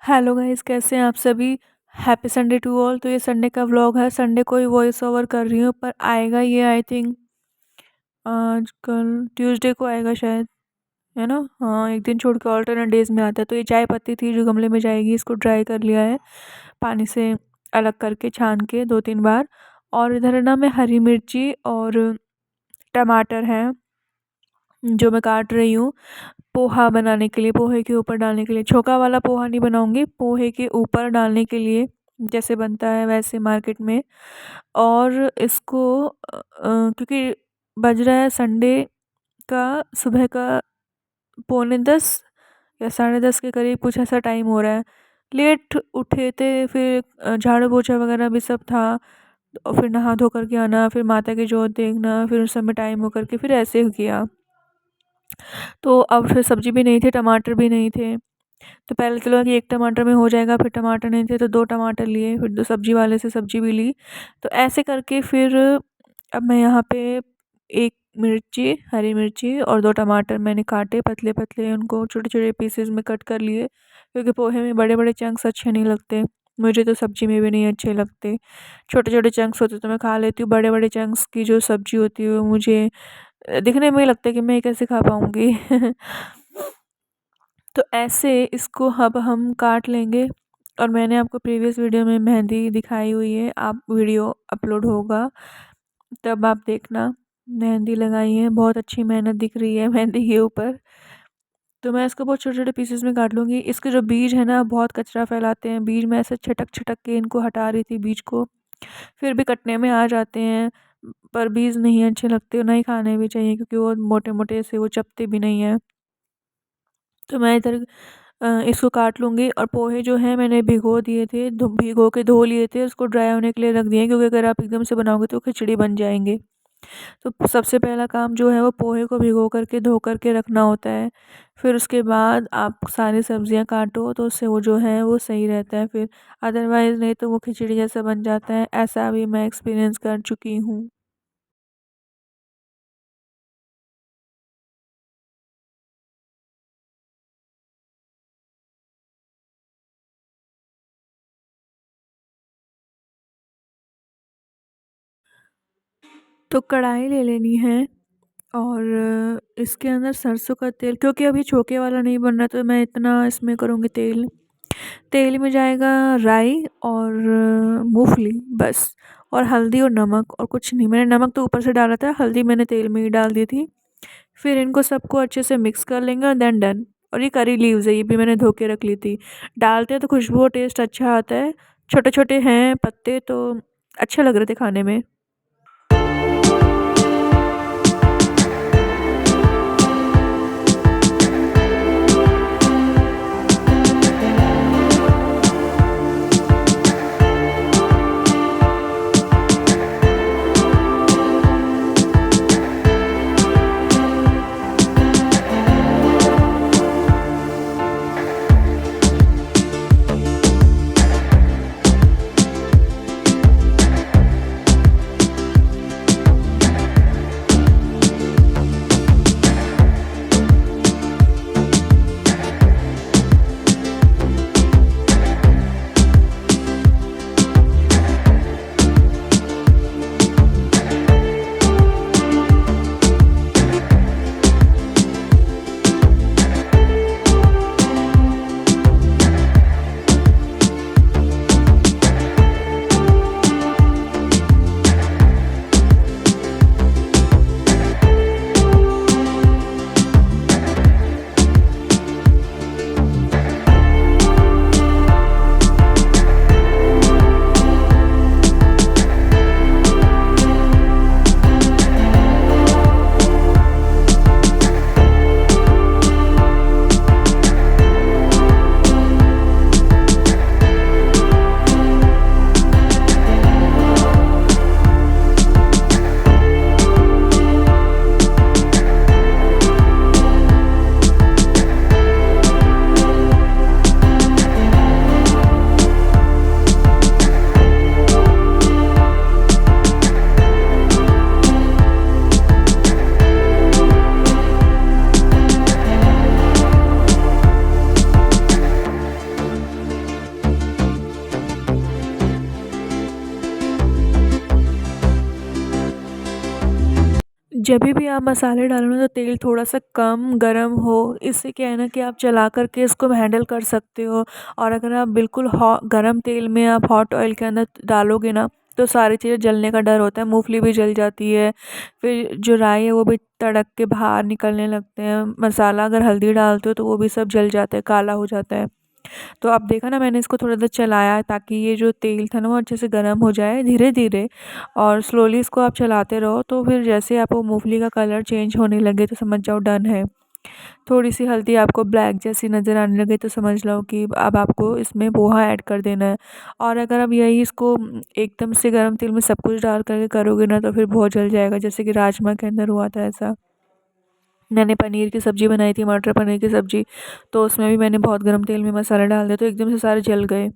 Hello guys, कैसे हैं आप सभी। Happy Sunday to all. तो ये संडे का व्लॉग है। संडे को ही वॉइस ओवर कर रही हूँ, पर आएगा ये आई थिंक आज कल ट्यूसडे को आएगा शायद, है ना। हाँ, एक दिन छोड़ के ऑल्टरनेट डेज में आता है। तो ये चाय पत्ती थी जो गमले में जाएगी, इसको ड्राई कर लिया है पानी से अलग करके, छान के 2-3 बार। और इधर है ना, मैं हरी मिर्ची और टमाटर है जो मैं काट रही हूँ पोहा बनाने के लिए, पोहे के ऊपर डालने के लिए। छोका वाला पोहा नहीं बनाऊंगी, पोहे के ऊपर डालने के लिए, जैसे बनता है वैसे मार्केट में। और इसको क्योंकि बज रहा है संडे का सुबह का 9:45 या 10:30 के करीब, कुछ ऐसा टाइम हो रहा है। लेट उठे थे, फिर झाड़ू पोछा वगैरह भी सब था, और फिर नहा धो करके आना, फिर माता की जोत देखना, फिर उस समय टाइम हो करके फिर ऐसे ही किया। तो अब फिर सब्जी भी नहीं थी, टमाटर भी नहीं थे। तो पहले तो लगा कि एक टमाटर में हो जाएगा, फिर टमाटर नहीं थे तो 2 टमाटर लिए, फिर 2 सब्जी वाले से सब्जी भी ली। तो ऐसे करके फिर अब मैं यहाँ पे 1 मिर्ची, हरी मिर्ची और 2 टमाटर मैंने काटे पतले-पतले, उनको छोटे-छोटे पीसेज़ में कट कर लिए, क्योंकि पोहे में बड़े-बड़े चंक्स अच्छे नहीं लगते। मुझे तो सब्जी में भी नहीं अच्छे लगते। छोटे-छोटे चंक्स होते तो मैं खा लेती हूँ, बड़े-बड़े चंक्स की जो सब्जी होती है वो मुझे दिखने में ही लगता है कि मैं ये कैसे खा पाऊँगी। तो ऐसे इसको अब हम काट लेंगे। और मैंने आपको प्रीवियस वीडियो में मेहंदी दिखाई हुई है, आप वीडियो अपलोड होगा तब आप देखना। मेहंदी लगाई है, बहुत अच्छी मेहनत दिख रही है मेहंदी के ऊपर। तो मैं इसको बहुत छोटे-छोटे पीसेस में काट लूँगी। इसके जो बीज है ना, बहुत कचरा फैलाते हैं। बीज मैं ऐसे छटक-छटक के इनको हटा रही थी बीज को, फिर भी कटने में आ जाते हैं। पर बीज नहीं अच्छे लगते, नहीं खाने भी चाहिए क्योंकि वो मोटे-मोटे से वो चबते भी नहीं हैं। तो मैं इधर इसको काट लूँगी। और पोहे जो हैं मैंने भिगो दिए थे, भिगो के धो लिए थे, उसको ड्राई होने के लिए रख दिए, क्योंकि अगर आप एकदम से बनाओगे तो खिचड़ी बन जाएँगे। तो सबसे पहला काम जो है वो पोहे को भिगो कर के, धो कर के रखना होता है। फिर उसके बाद आप सारी सब्जियाँ काटो तो उससे वो जो है वो सही रहता है फिर। अदरवाइज़ नहीं तो वो खिचड़ी जैसा बन जाता है। ऐसा भी मैं एक्सपीरियंस कर चुकी हूँ। तो कढ़ाई ले लेनी है, और इसके अंदर सरसों का तेल, क्योंकि अभी छोके वाला नहीं बन रहा तो मैं इतना इसमें करूँगी तेल। तेल में जाएगा राई और मूँगफली बस, और हल्दी और नमक, और कुछ नहीं। मैंने नमक तो ऊपर से डाला था, हल्दी मैंने तेल में ही डाल दी थी। फिर इनको सबको अच्छे से मिक्स कर लेंगे और देन डन। और ये करी लीव्स है, ये भी मैंने धो के रख ली थी। डालते हैं तो खुशबू और टेस्ट अच्छा आता है। छोटे-छोटे हैं पत्ते तो अच्छे लग रहे थे खाने में। जभी भी आप मसाले डालो ना तो तेल थोड़ा-सा कम गरम हो, इससे क्या है ना कि आप चला कर के इसको हैंडल कर सकते हो। और अगर आप बिल्कुल गरम तेल में आप हॉट ऑयल के अंदर डालोगे ना, तो सारी चीज़ें जलने का डर होता है, मूँगफली भी जल जाती है, फिर जो राई है वो भी तड़क के बाहर निकलने लगते हैं, मसाला अगर हल्दी डालते हो तो वो भी सब जल जाता है, काला हो जाता है। तो अब देखा ना, मैंने इसको थोड़ा देर चलाया ताकि ये जो तेल था ना वो अच्छे से गर्म हो जाए धीरे-धीरे, और स्लोली इसको आप चलाते रहो, तो फिर जैसे आपको मूँगफली का कलर चेंज होने लगे तो समझ जाओ डन है। थोड़ी-सी हल्दी आपको ब्लैक जैसी नज़र आने लगे तो समझ लो कि अब आपको इसमें पोहा ऐड कर देना है। और अगर आप यही इसको एकदम से गरम तेल में सब कुछ डाल कर के करोगे ना तो फिर बहुत जल जाएगा, जैसे कि राजमा के अंदर हुआ था ऐसा। मैंने पनीर की सब्ज़ी बनाई थी, मटर पनीर की सब्ज़ी, तो उसमें भी मैंने बहुत गरम तेल में मसाला डाल दिया तो एकदम से सारे जल गए।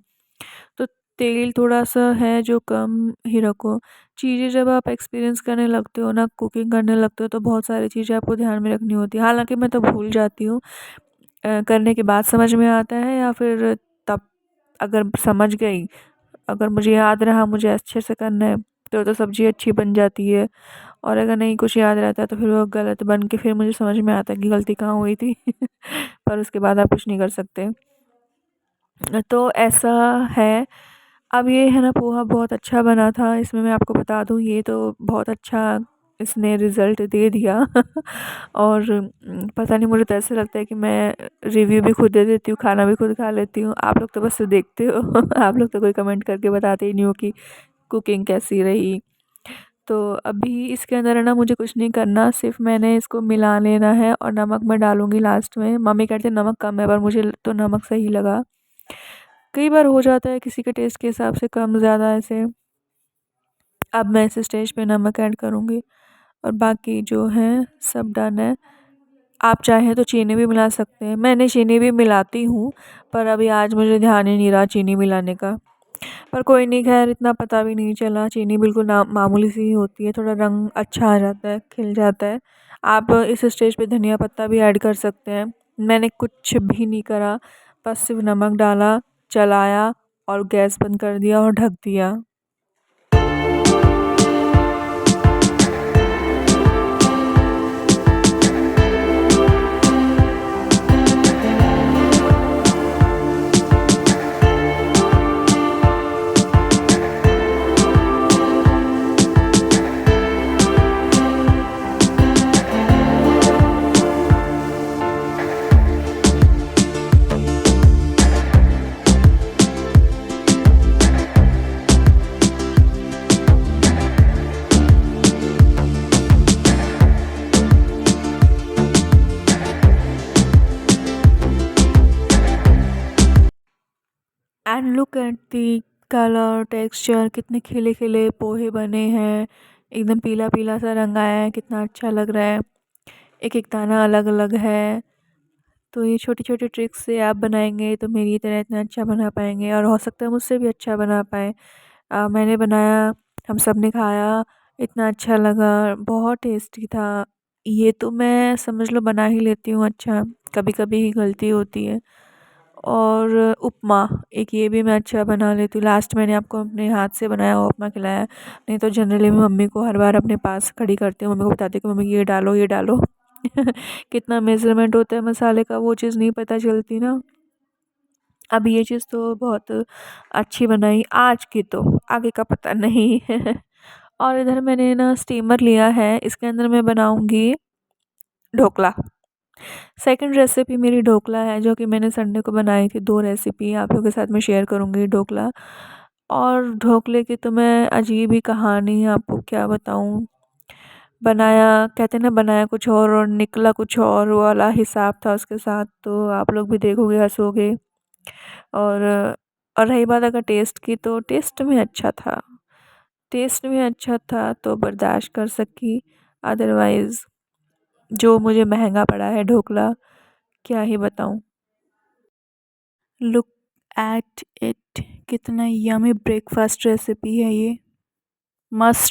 तो तेल थोड़ा-सा है जो कम ही रखो। चीज़ें जब आप एक्सपीरियंस करने लगते हो ना, कुकिंग करने लगते हो तो बहुत सारी चीज़ें आपको ध्यान में रखनी होती है। हालाँकि मैं तो भूल जाती हूँ, करने के बाद समझ में आता है, या फिर तब अगर समझ गई, अगर मुझे याद रहा मुझे अच्छे से करना है तो सब्ज़ी अच्छी बन जाती है। और अगर नहीं कुछ याद रहता है तो फिर वो गलत बन के फिर मुझे समझ में आता है कि गलती कहाँ हुई थी। पर उसके बाद आप कुछ नहीं कर सकते। तो ऐसा है। अब ये है ना, पोहा बहुत अच्छा बना था, इसमें मैं आपको बता दूँ ये तो बहुत अच्छा इसने रिज़ल्ट दे दिया। और पता नहीं, मुझे तो ऐसा लगता है कि मैं रिव्यू भी खुद दे देती हूँ, खाना भी खुद खा लेती हूँ। आप लोग तो बस देखते हो। आप लोग तो कोई कमेंट करके बताते ही नहीं हो कि कुकिंग कैसी रही। तो अभी इसके अंदर है ना मुझे कुछ नहीं करना, सिर्फ़ मैंने इसको मिला लेना है और नमक मैं डालूँगी लास्ट में। मम्मी कहती है नमक कम है, पर मुझे तो नमक सही लगा। कई बार हो जाता है किसी के टेस्ट के हिसाब से कम ज़्यादा ऐसे। अब मैं इस स्टेज पे नमक ऐड करूँगी और बाकी जो है सब डन है। आप चाहें तो चीनी भी मिला सकते हैं। मैंने चीनी भी मिलाती हूँ, पर अभी आज मुझे ध्यान ही नहीं रहा चीनी मिलाने का। पर कोई नहीं, ख़ैर इतना पता भी नहीं चला, चीनी बिल्कुल ना मामूली सी ही होती है, थोड़ा रंग अच्छा आ जाता है, खिल जाता है। आप इस स्टेज पे धनिया पत्ता भी ऐड कर सकते हैं। मैंने कुछ भी नहीं करा, बस सिर्फ़ नमक डाला, चलाया और गैस बंद कर दिया और ढक दिया। And look at the colour texture, कितने खिले-खिले पोहे बने हैं। एकदम पीला-पीला सा रंग आया है, कितना अच्छा लग रहा है। एक-एक दाना अलग-अलग है। तो ये छोटी-छोटी ट्रिक्स से आप बनाएँगे तो मेरी तरह इतना अच्छा बना पाएँगे, और हो सकता है मुझसे भी अच्छा बना पाएँ। मैंने बनाया, हम सब ने खाया, इतना अच्छा लगा, बहुत टेस्टी था। ये तो मैं समझ लो बना ही लेती हूँ अच्छा, कभी-कभी ही गलती होती है। और उपमा, एक ये भी मैं अच्छा बना लेती हूँ। लास्ट मैंने आपको अपने हाथ से बनाया हुआ उपमा खिलाया। नहीं तो जनरली मैं मम्मी को हर बार अपने पास खड़ी करती हूँ, मम्मी को बताती हूँ कि मम्मी ये डालो, ये डालो। कितना मेज़रमेंट होता है मसाले का वो चीज़ नहीं पता चलती ना। अब ये चीज़ तो बहुत अच्छी बनाई आज की, तो आगे का पता नहीं। और इधर मैंने ना स्टीमर लिया है, इसके अंदर मैं बनाऊँगी ढोकला। सेकंड रेसिपी मेरी ढोकला है, जो कि मैंने संडे को बनाई थी। 2 रेसिपी आप लोगों के साथ में शेयर करूँगी ढोकला। और ढोकले की तो मैं अजीब ही कहानी है, आपको क्या बताऊँ। बनाया, कहते हैं ना, बनाया कुछ और निकला कुछ और वाला हिसाब था उसके साथ, तो आप लोग भी देखोगे हँसोगे। और रही बात अगर टेस्ट की, तो टेस्ट में अच्छा था। टेस्ट में अच्छा था तो बर्दाश्त कर सकी, अदरवाइज़ जो मुझे महँगा पड़ा है ढोकला, क्या ही बताऊँ। लुक एट इट, कितना यम्मी ब्रेकफ़ास्ट रेसिपी है ये। मस्ट